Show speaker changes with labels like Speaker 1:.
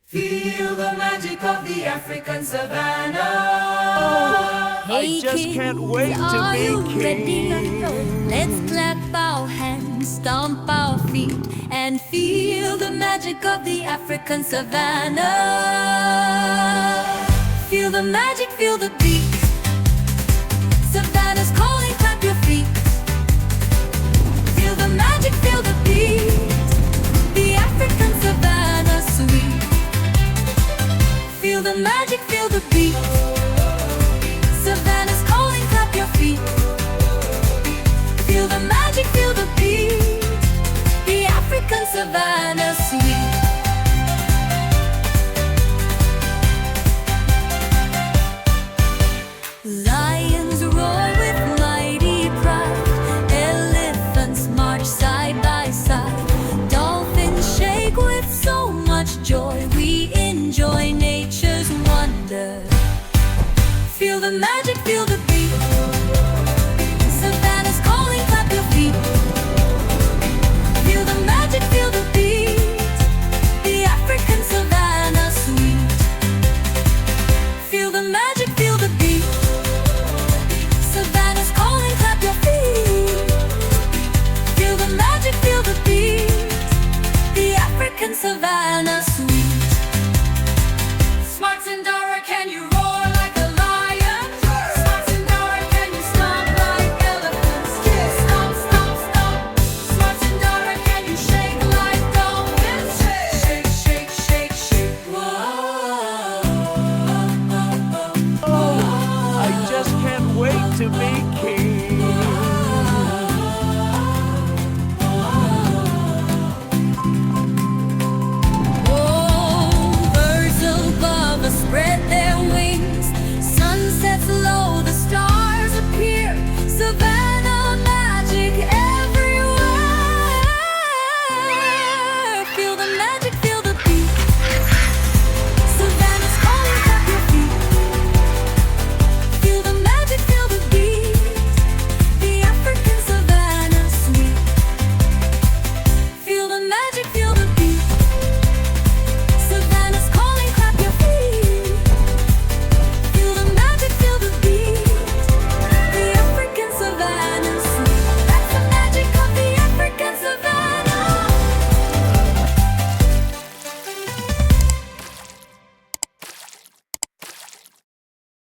Speaker 1: Feel the magic of the African savannah.
Speaker 2: Hey
Speaker 3: I just
Speaker 2: kids,
Speaker 3: can't wait to
Speaker 2: are
Speaker 3: be
Speaker 2: you
Speaker 3: king.
Speaker 2: ready? Let's clap our hands, stomp our feet, and feel the magic of the African savannah. Feel the magic, feel the beat. Savannah's calling, clap your feet. Feel the magic, feel the beat. The African savannah sweet. Feel the magic, feel the beat. Savannah's calling, clap your feet. Feel the magic, feel the beat. The African savannah sweet. Lions roar with mighty pride. Elephants march side by side. Dolphins shake with so much joy. We enjoy nature's wonder. Feel the magic, feel the beat. Savannah's calling, clap your feet. Feel the magic, feel the beat. The African savannah sweet. Feel the magic, feel the beat. Savannah's calling, clap your feet. Feel the magic, feel the beat. The African savannah sweet.
Speaker 1: Smart Sindara